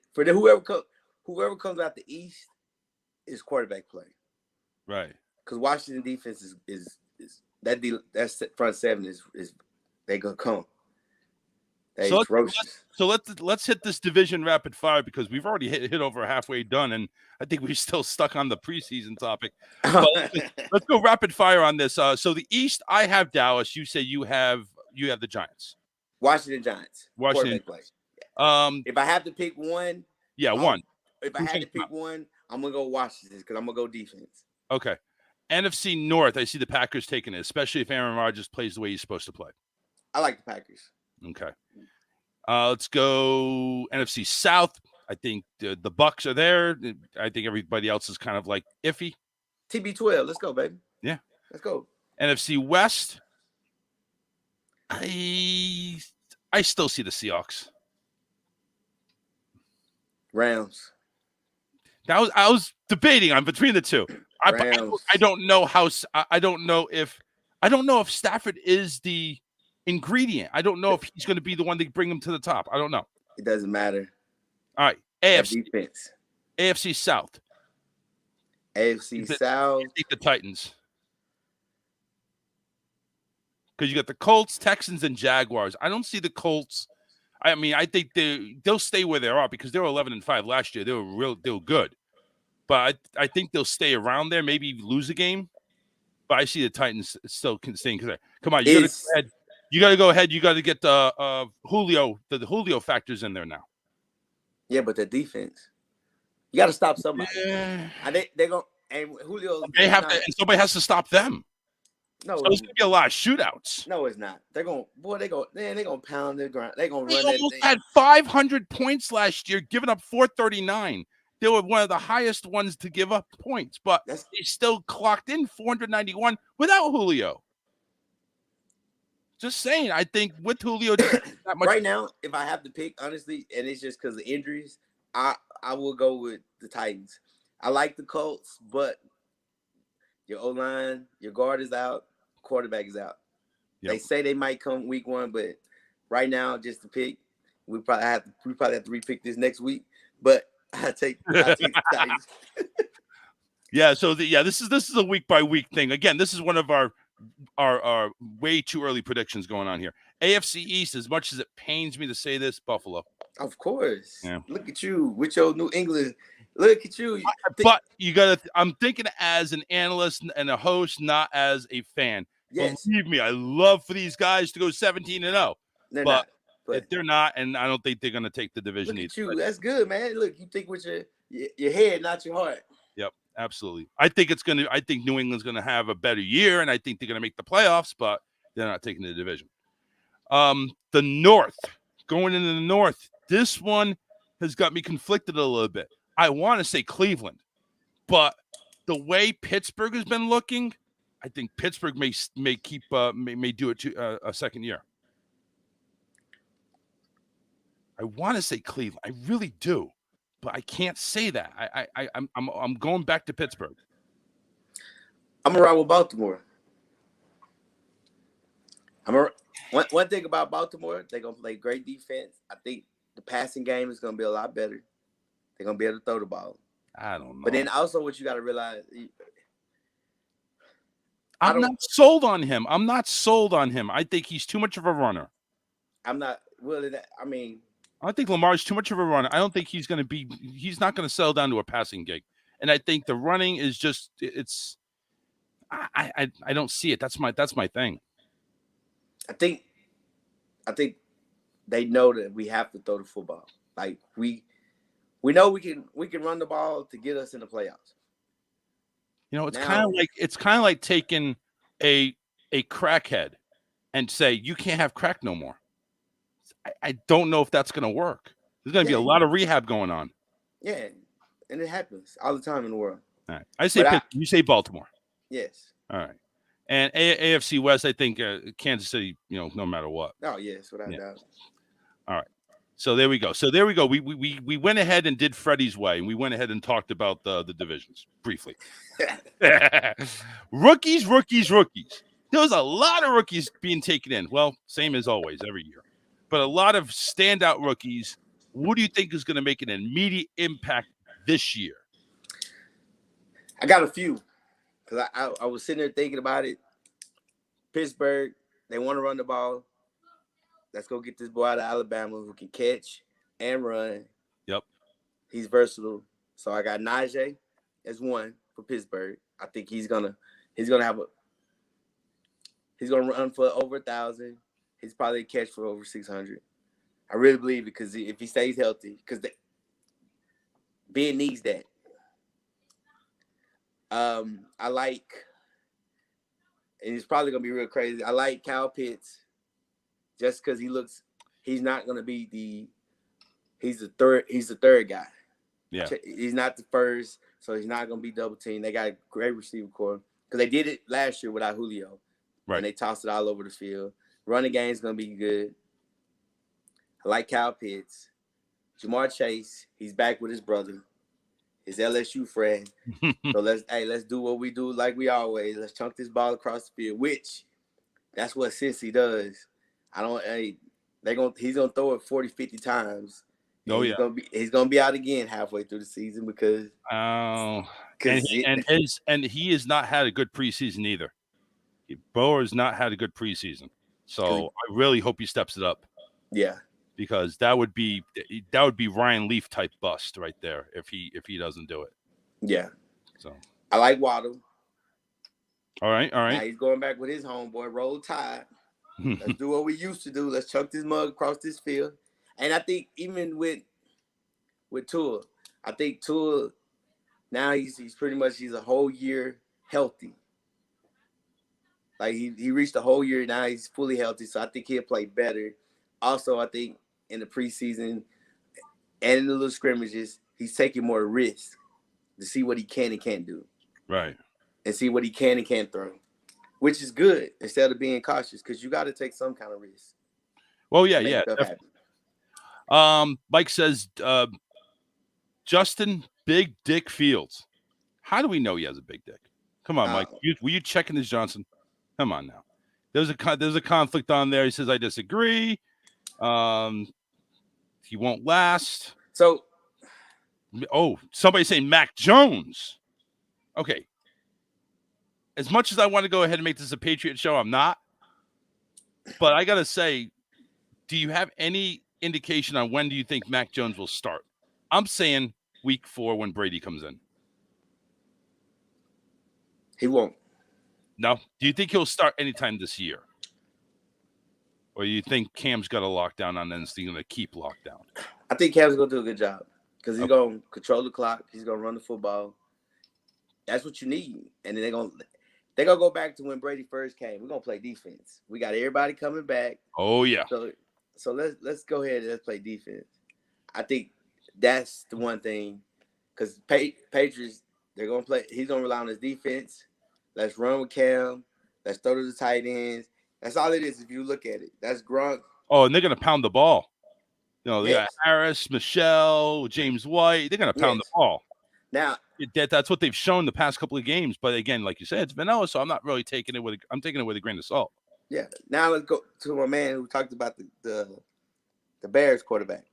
whoever comes out the East is quarterback play. Right. Because Washington defense is that's front seven is they gonna come. So let's hit this division rapid fire because we've already hit over halfway done, and I think we're still stuck on the preseason topic. But let's go rapid fire on this. So the East, I have Dallas. You say you have the Giants. Washington Giants. Washington. Play. If I have to pick one, one. If I had to pick one, I'm gonna go Washington because I'm gonna go defense. Okay. NFC North, I see the Packers taking it, especially if Aaron Rodgers plays the way he's supposed to play. I like the Packers. Okay. Let's go NFC South. I think the Bucks are there. I think everybody else is kind of like iffy. TB12. Let's go, baby. Yeah. Let's go. NFC West. I still see the Seahawks. Rams. I was debating on between the two. I don't know I don't know if Stafford is the ingredient. I don't know if he's going to be the one to bring him to the top. I don't know. It doesn't matter. All right. AFC defense. AFC South. AFC South. I think the Titans. Because you got the Colts, Texans, and Jaguars. I don't see the Colts. I mean, I think they'll stay where they are because they were 11-5 last year. They were good. But I think they'll stay around there, maybe lose a game. But I see the Titans still staying. Come on, you got to go ahead. You got to get Julio. The Julio factors in there now. Yeah, but the defense, you got to stop somebody. Yeah. They're going and Julio. They have to, and somebody has to stop them. No, so there's gonna be a lot of shootouts. No, it's not. They're gonna pound the ground. They're gonna run. They almost had 500 points last year, giving up 439. They were one of the highest ones to give up points, but they still clocked in 491 without Julio. Just saying, I think with Julio, that much right now, if I have to pick, honestly, and it's just because of injuries, I will go with the Titans. I like the Colts, but your O-line, your guard is out, quarterback is out. Yep. They say they might come week one, but right now, just to pick, we probably have to repick this next week. But I take the Titans. Yeah. So this is a week by week thing. Again, this is one of our way too early predictions going on here. AFC East, as much as it pains me to say this, Buffalo. Of course. Yeah. Look at you with your New England. Look at you. But you gotta. I'm thinking as an analyst and a host, not as a fan. Yes. Believe me, I love for these guys to go 17-0. But they're not, and I don't think they're gonna take the division. Look at you. That's good, man. Look, you think with your head, not your heart. Yep, absolutely. I think New England's gonna have a better year, and I think they're gonna make the playoffs, but they're not taking the division. The North, going into the North, this one has got me conflicted a little bit. I want to say Cleveland, but the way Pittsburgh has been looking, I think Pittsburgh may do it to a second year. I want to say Cleveland, I really do, but I can't say that. I'm going back to Pittsburgh. I'm gonna ride with Baltimore. One thing about Baltimore, they're gonna play great defense. I think the passing game is gonna be a lot better. They're going to be able to throw the ball. I don't know. But then also what you got to realize. I'm not sold on him. I think he's too much of a runner. I'm not willing to, I think Lamar's too much of a runner. I don't think he's not going to settle down to a passing gig. And I think the running is just, I don't see it. That's my thing. I think they know that we have to throw the football. Like we know we can run the ball to get us in the playoffs. It's kind of like taking a crackhead and say you can't have crack no more. I don't know if that's going to work. There's going to be a lot of rehab going on. Yeah, and it happens all the time in the world. All right. I say you say Baltimore. Yes. All right. And AFC West, I think Kansas City, no matter what. Oh, yes, without doubt. All right. So there we go. We went ahead and did Freddie's way, and we went ahead and talked about the divisions briefly. Rookies. There was a lot of rookies being taken in. Well, same as always, every year. But a lot of standout rookies. What do you think is going to make an immediate impact this year? I got a few because I was sitting there thinking about it. Pittsburgh, they want to run the ball. Let's go get this boy out of Alabama who can catch and run. Yep. He's versatile. So I got Najee as one for Pittsburgh. I think he's gonna run for over 1,000. He's probably a catch for over 600. I really believe it because if he stays healthy, because Ben needs that. I like, and it's probably gonna be real crazy. I like Kyle Pitts. Just because he's not going to be he's the third guy. Yeah. He's not the first, so he's not going to be double teamed. They got a great receiver core because they did it last year without Julio. Right. And they tossed it all over the field. Running game is going to be good. I like Kyle Pitts. Jamar Chase, he's back with his brother, his LSU friend. So let's do what we do like we always. Let's chunk this ball across the field, which that's what Cincy does. He's gonna throw it 40, 50 times. Oh, yeah. He's gonna be out again halfway through the season because and he has not had a good preseason either. Bo has not had a good preseason. So I really hope he steps it up. Yeah. Because that would be Ryan Leaf type bust right there if he doesn't do it. Yeah. So I like Waddle. All right. Now he's going back with his homeboy, Roll Tide. Let's do what we used to do. Let's chunk this mug across this field. And I think even with Tua, I think Tua now he's pretty much a whole year healthy. Like he reached a whole year now. He's fully healthy, so I think he'll play better. Also, I think in the preseason and in the little scrimmages, he's taking more risks to see what he can and can't do. Right. And see what he can and can't throw. Which is good instead of being cautious because you got to take some kind of risk. Well, yeah. Mike says, Justin Big Dick Fields. How do we know he has a big dick? Come on, Mike. Were you checking this, Johnson? Come on now. There's a conflict on there. He says, I disagree. He won't last. So, somebody's saying Mac Jones. Okay. As much as I want to go ahead and make this a Patriot show, I'm not. But I got to say, do you have any indication on when do you think Mac Jones will start? I'm saying week 4 when Brady comes in. He won't. No? Do you think he'll start anytime this year? Or do you think Cam's got a lockdown on and he's going to keep lockdown? I think Cam's going to do a good job because he's going to control the clock. He's going to run the football. That's what you need. And then they're going to go back to when Brady first came. We're going to play defense. We got everybody coming back. Oh, yeah. So let's go ahead and let's play defense. I think that's the one thing because Patriots, they're going to play. He's going to rely on his defense. Let's run with Cam. Let's throw to the tight ends. That's all it is if you look at it. That's Gronk. Oh, and they're going to pound the ball. They got Harris, Michelle, James White. They're going to pound the ball. Now, that's what they've shown the past couple of games. But again, like you said, it's vanilla, so I'm not really taking it with a grain of salt. Yeah. Now let's go to my man who talked about the Bears quarterback.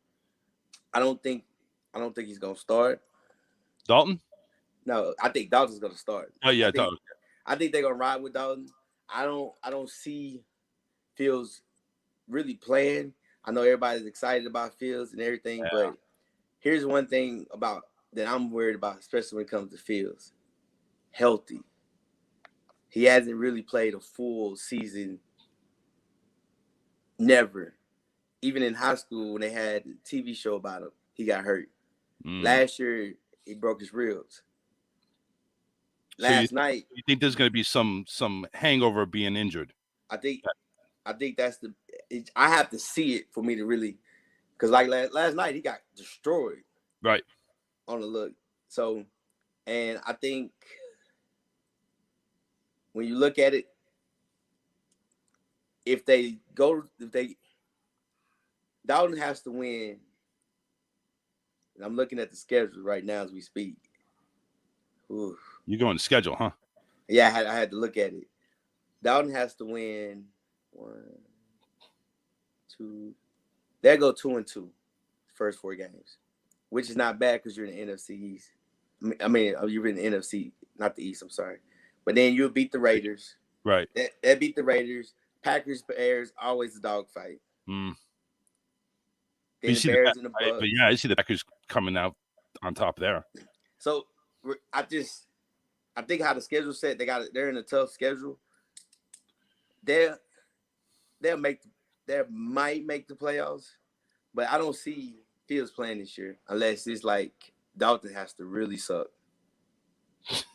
I don't think he's going to start. Dalton? No, I think Dalton's going to start. Oh yeah, Dalton. I think they're going to ride with Dalton. I don't see Fields really playing. I know everybody's excited about Fields and everything, but here's one thing that I'm worried about, especially when it comes to Fields. Healthy. He hasn't really played a full season. Never. Even in high school when they had a TV show about him, he got hurt. Last year, he broke his ribs. Last night. You think there's going to be some hangover of being injured? I think I think that's I have to see it for me to really, because like last night he got destroyed Right. on the look. So, and I think when you look at it, if Dalton has to win, and I'm looking at the schedule right now as we speak. Oof. You're going to schedule, huh? Yeah, I had to look at it. Dalton has to win 1, 2. They go 2-2, first 4 games, which is not bad because you're in the NFC East. I mean, you're in the NFC, not the East. I'm sorry, but then you'll beat the Raiders. Right. That beat the Raiders. Packers, Bears, always a dogfight. Mm. Then the Bears and the Bucks. But yeah, I see the Packers coming out on top there. So I think how the schedule's set, they're in a tough schedule. They might make the playoffs, but I don't see Fields playing this year unless it's like Dalton has to really suck.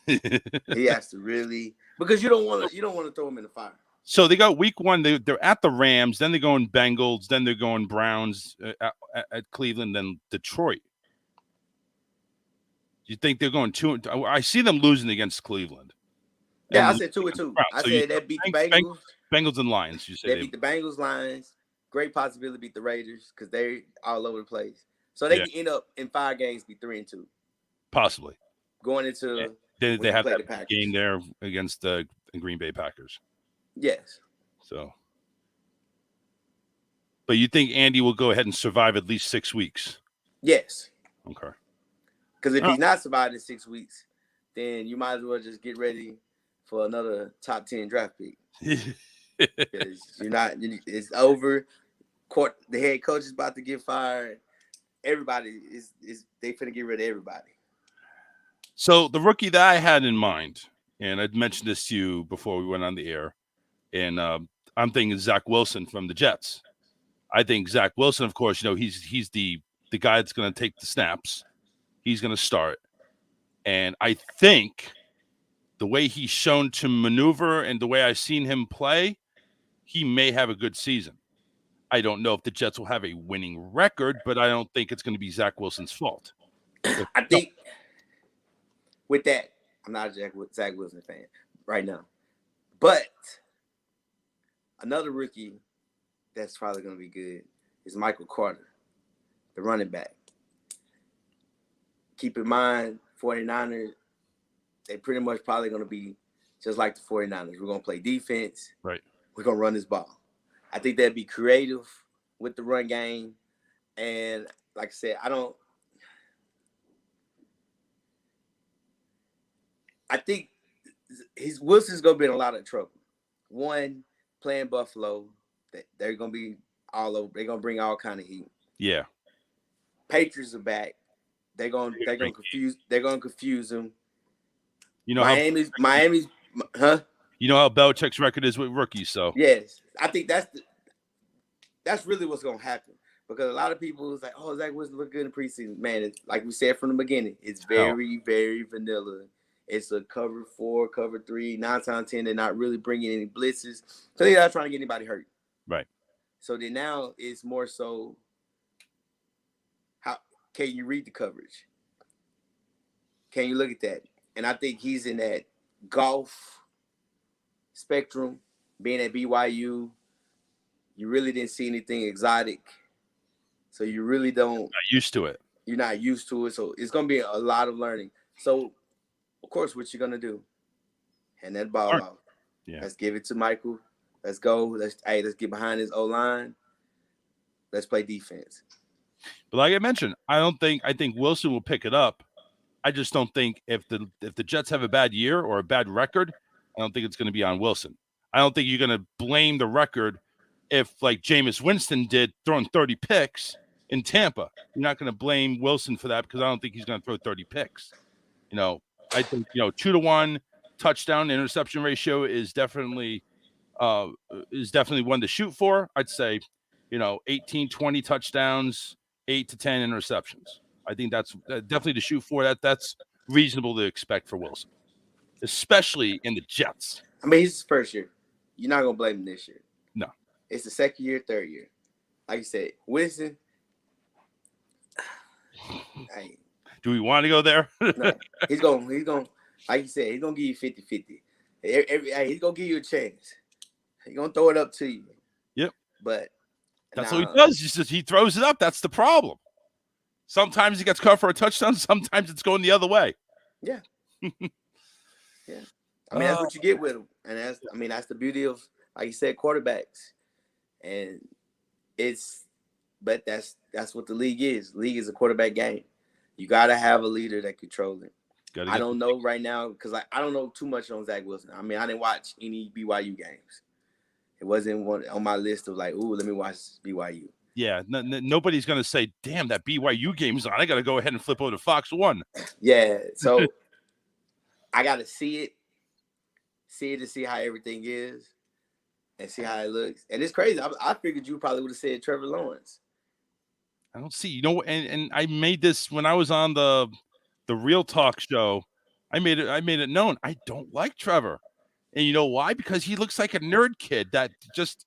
He has to really, because you don't want to throw him in the fire. So they got week 1. They're at the Rams, then they're going Bengals, then they're going Browns at Cleveland, then Detroit. Do you think they're going 2? I see them losing against Cleveland. Yeah, I said 2-2. I said they beat the Bengals. Bengals and Lions. You say they beat the Bengals, Lions. Great possibility beat the Raiders because they're all over the place. So they can end up in 5 games be 3-2. Possibly going into they have that game there against the Green Bay Packers. Yes. So, but you think Andy will go ahead and survive at least 6 weeks? Yes. Okay. Because if he's not surviving 6 weeks, then you might as well just get ready for another top 10 draft pick. You're not. It's over. The head coach is about to get fired. Everybody is they finna get rid of everybody. So the rookie that I had in mind, and I'd mentioned this to you before we went on the air, and I'm thinking Zach Wilson from the Jets. I think Zach Wilson, of course, he's the guy that's going to take the snaps. He's going to start, and I think the way he's shown to maneuver and the way I've seen him play, he may have a good season. I don't know if the Jets will have a winning record, but I don't think it's going to be Zach Wilson's fault. I think with that, I'm not a Zach Wilson fan right now. But another rookie that's probably going to be good is Michael Carter, the running back. Keep in mind, 49ers, they pretty much probably going to be just like the 49ers. We're going to play defense. Right. We're going to run this ball. I think they'd be creative with the run game. And like I said, I think Wilson's going to be in a lot of trouble. One, playing Buffalo, they're going to be all over. They're going to bring all kind of heat. Yeah. Patriots are back. They're going to confuse them. You know Miami's, huh? You know how Belichick's record is with rookies, so yes, I think that's really what's going to happen, because a lot of people is like, oh, Zach Wilson look good in preseason. Man, it's, like we said from the beginning, it's very, very vanilla. It's a cover 4, cover 3, 9 times out of 10. They're not really bringing any blitzes, so they're not trying to get anybody hurt. Right. So then now it's more so, how can you read the coverage? Can you look at that? And I think he's in that golf spectrum. Being at BYU, you really didn't see anything exotic. So you really don't. Not used to it. You're not used to it. So it's going to be a lot of learning. So, of course, what you're going to do, hand that ball off. Yeah. Let's give it to Michael. Let's go. Let's get behind his O-line. Let's play defense. But like I mentioned, I think Wilson will pick it up. I just don't think if the Jets have a bad year or a bad record, I don't think it's going to be on Wilson. I don't think you're going to blame the record if, like Jameis Winston did, throwing 30 picks in Tampa. You're not going to blame Wilson for that, because I don't think he's going to throw 30 picks. I think 2-to-1 touchdown interception ratio is definitely one to shoot for. I'd say 18, 20 touchdowns, 8 to 10 interceptions. I think that's definitely to shoot for. That's reasonable to expect for Wilson, especially in the Jets. I mean, it's his first year. You're not going to blame him this year. No. It's the second year, third year. Like you said, Winston. Hey, Do we want to go there? no, he's going. Like you said, he's gonna give you 50-50. He's gonna give you a chance. He's gonna throw it up to you. Yep. But that's what he does. He throws it up. That's the problem. Sometimes he gets caught for a touchdown. Sometimes it's going the other way. Yeah. Yeah. I mean, that's what you get with him. And that's the beauty of, like you said, quarterbacks. And that's what the league is. League is a quarterback game. You got to have a leader that controls it. I don't know right now because I don't know too much on Zach Wilson. I mean, I didn't watch any BYU games. It wasn't one on my list of like, ooh, let me watch BYU. Yeah, nobody's going to say, damn, that BYU game's on. I got to go ahead and flip over to Fox 1. Yeah, so I got to see it to see how everything is and see how it looks. And it's crazy. I figured you probably would have said Trevor Lawrence. I don't see, and I made this when I was on the Real Talk show. I made it known I don't like Trevor. And you know why? Because he looks like a nerd kid that just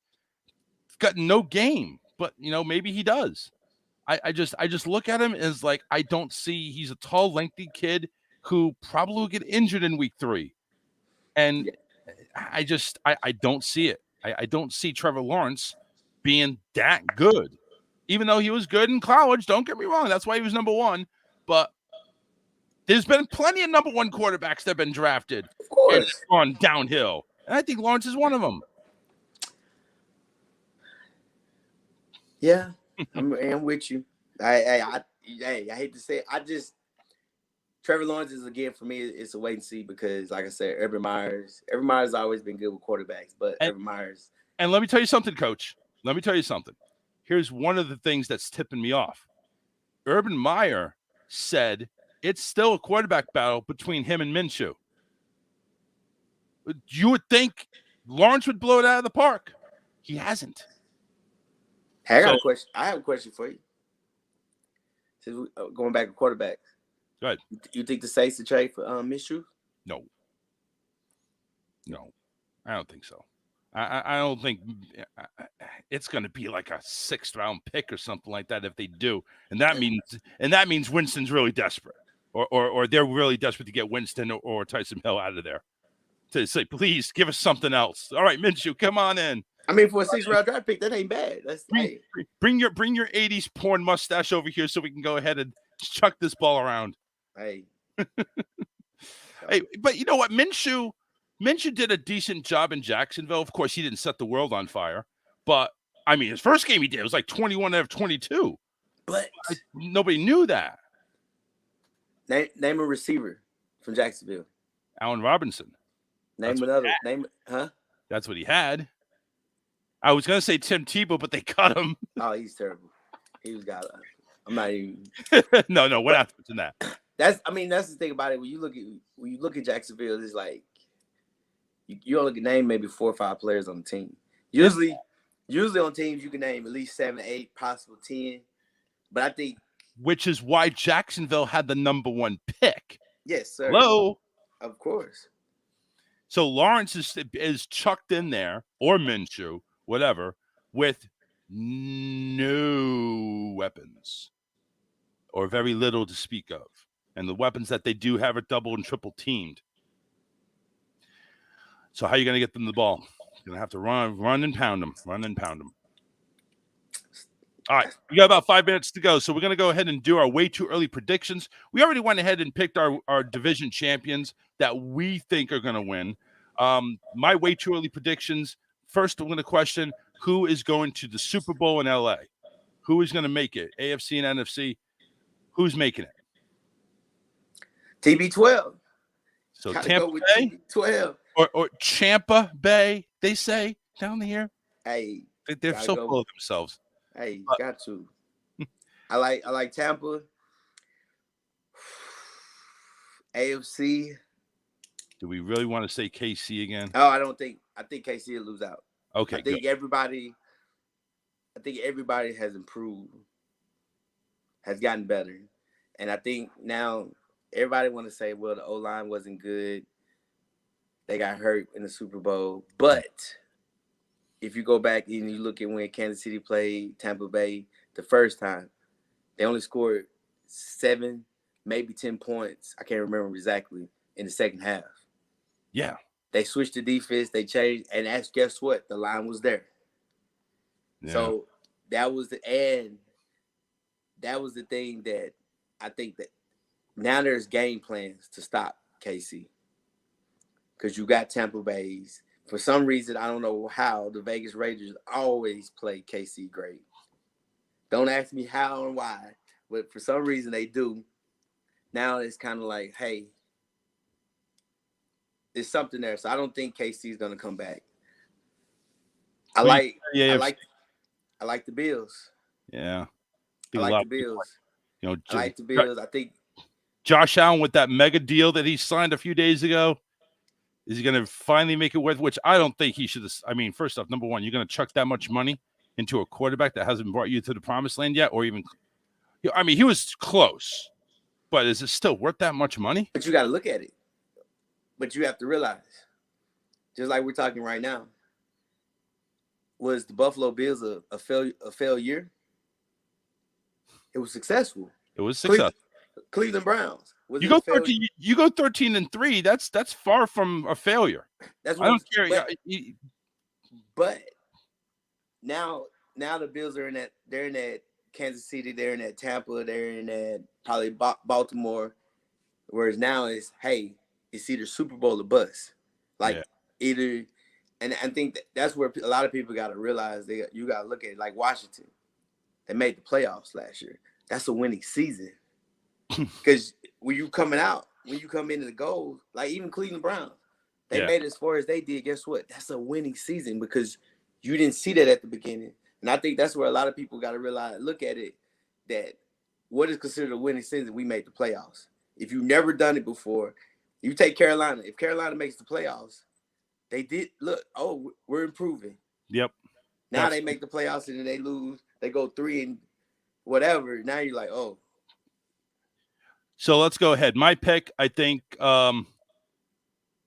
got no game. But maybe he does. I just look at him as like I don't see. He's a tall, lengthy kid who probably will get injured in week 3, and I don't see it. I don't see Trevor Lawrence being that good, even though he was good in college. Don't get me wrong. That's why he was number 1. But there's been plenty of number 1 quarterbacks that have been drafted and gone downhill, and I think Lawrence is one of them. Yeah, I'm with you. I hate to say it. Trevor Lawrence is, again, for me, it's a wait and see because, like I said, Urban Meyer's always been good with quarterbacks, but Urban Meyer's. And let me tell you something, Coach. Let me tell you something. Here's one of the things that's tipping me off. Urban Meyer said it's still a quarterback battle between him and Minshew. You would think Lawrence would blow it out of the park. He hasn't. Hey, I have a question for you. Since going back to quarterbacks. Go ahead. You think the Saints to trade for Minshew? No, I don't think so. I don't think it's going to be like a 6th round pick or something like that if they do, and that means Winston's really desperate, or they're really desperate to get Winston or Tyson Hill out of there. To say, please give us something else. All right, Minshew, come on in. I mean, for a 6th round draft pick, that ain't bad. That's bring your 80s porn mustache over here so we can go ahead and chuck this ball around. Hey, hey, but you know what? Minshew did a decent job in Jacksonville. Of course, he didn't set the world on fire, but I mean, his first game he did was like 21 out of 22. But nobody knew that. Name a receiver from Jacksonville. Allen Robinson. Name another. Huh? That's what he had. I was gonna say Tim Tebow, but they cut him. Oh, he's terrible. He was got. I'm not even. No, we're not touching that. That's the thing about it. When you look at Jacksonville, it's like you only can name maybe 4 or 5 players on the team. Usually on teams you can name at least 7, 8, possible 10. But I think, which is why Jacksonville had the number 1 pick. Yes, sir. Hello, of course. So Lawrence is chucked in there, or Minshew, whatever, with no weapons or very little to speak of. And the weapons that they do have are double and triple teamed. So how are you going to get them the ball? You're going to have to run and pound them. All right, we got about 5 minutes to go, so we're going to go ahead and do our way too early predictions. We already went ahead and picked our division champions that we think are going to win. My way too early predictions, first I'm going to question who is going to the Super Bowl in LA? Who is going to make it? AFC and NFC? Who's making it? TB12. So Tampa Bay? TB12. Or Champa Bay, they say down here. Hey. They're so full of themselves. Hey, got to. I like Tampa. AFC. Do we really want to say KC again? Oh, I think KC will lose out. Okay. I think everybody has improved, has gotten better. And I think now everybody want to say, well, the O-line wasn't good. They got hurt in the Super Bowl. But if you go back and you look at when Kansas City played Tampa Bay the first time, they only scored 7, maybe 10 points. I can't remember exactly in the second half. Yeah. They switched the defense. They changed, and guess what? The line was there. Yeah. So that was the thing that I think that now there's game plans to stop KC, because you got Tampa Bay's. For some reason, I don't know how, the Vegas Raiders always play KC great. Don't ask me how and why, but for some reason they do. Now it's kind of like, hey, there's something there. So I don't think KC is gonna come back. I like the Bills. Yeah. I like the Bills. You know, I like the Bills. I think Josh Allen with that mega deal that he signed a few days ago, is he going to finally make it worth? Which I don't think he should. I mean, first off, number one, you're going to chuck that much money into a quarterback that hasn't brought you to the promised land yet, or even. I mean, he was close, but is it still worth that much money? But you got to look at it. But you have to realize, just like we're talking right now, was the Buffalo Bills a failure? It was successful. It was successful. Cleveland Browns. You go 13-3. That's far from a failure. That's what I don't care. But now the Bills are in that. They're in that Kansas City. They're in that Tampa. They're in that probably Baltimore. Whereas now it's, hey, it's either Super Bowl or bust. Either, and I think that's where a lot of people got to realize you got to look at it, like Washington. They made the playoffs last year. That's a winning season. Because when you come into the goals, like even Cleveland Browns, they made it as far as they did. Guess what? That's a winning season because you didn't see that at the beginning. And I think that's where a lot of people got to realize, look at it, that what is considered a winning season, we made the playoffs. If you've never done it before, you take Carolina. If Carolina makes the playoffs, they did look, oh, we're improving. Yep. Now they make the playoffs and then they lose. They go 3 and whatever. Now you're like, oh. So let's go ahead. My pick, I think, I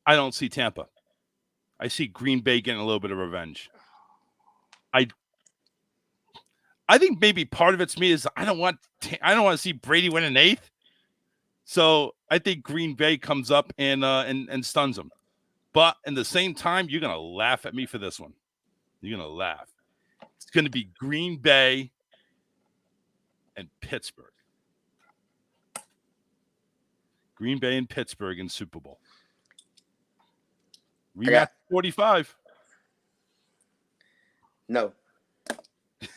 don't see Tampa. I see Green Bay getting a little bit of revenge. I think maybe part of it's me is I don't want to see Brady win an 8th. So I think Green Bay comes up and stuns them. But in the same time, you're gonna laugh at me for this one. You're gonna laugh. It's gonna be Green Bay and Pittsburgh. Green Bay and Pittsburgh in Super Bowl. Rematch 45. No.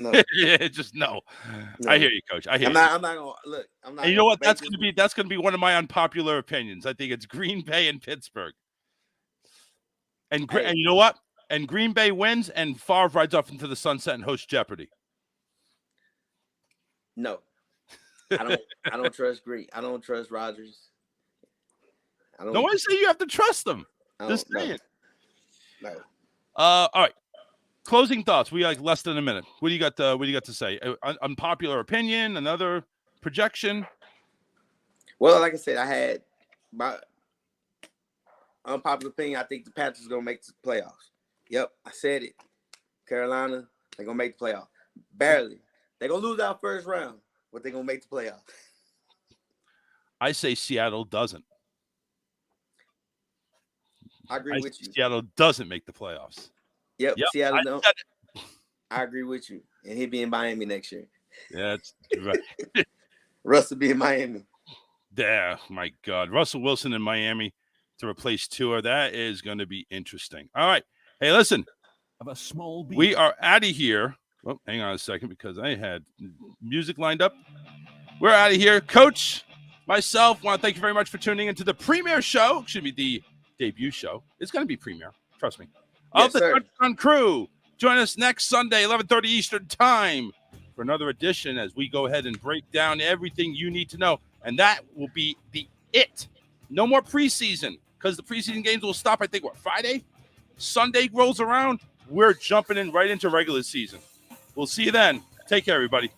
Just no. I hear you, Coach. I hear you. I'm not gonna look. I'm not. And you know what? That's gonna be one of my unpopular opinions. I think it's Green Bay and Pittsburgh. And you know what? And Green Bay wins, and Favre rides off into the sunset and hosts Jeopardy. No, I don't trust Green. I don't trust Rodgers. No one say you have to trust them. Just saying. No. All right. Closing thoughts. We like less than a minute. What do you got to say? Unpopular opinion? Another projection? Well, like I said, I had my unpopular opinion. I think the Panthers are gonna make the playoffs. Yep, I said it. Carolina, they're gonna make the playoffs. Barely. They're gonna lose our first round, but they're gonna make the playoffs. I say Seattle doesn't. I agree with you. Seattle doesn't make the playoffs. Yep, Seattle don't. I agree with you. And he'll be in Miami next year. Yeah, that's right. Russ will be in Miami. Yeah, my God. Russell Wilson in Miami to replace Tua. That is going to be interesting. All right. Hey, listen. We are out of here. Oh, hang on a second because I had music lined up. We're out of here. Coach, myself, want to thank you very much for tuning into the premiere show. Should be the debut show. It's going to be premiere. Trust me. Of the Touchdown Crew. Join us next Sunday, 11:30 Eastern Time, for another edition as we go ahead and break down everything you need to know. And that will be it. No more preseason because the preseason games will stop, I think, Friday? Sunday rolls around. We're jumping in right into regular season. We'll see you then. Take care, everybody.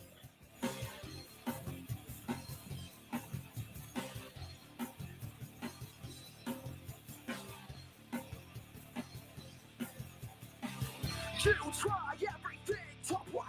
You try everything to play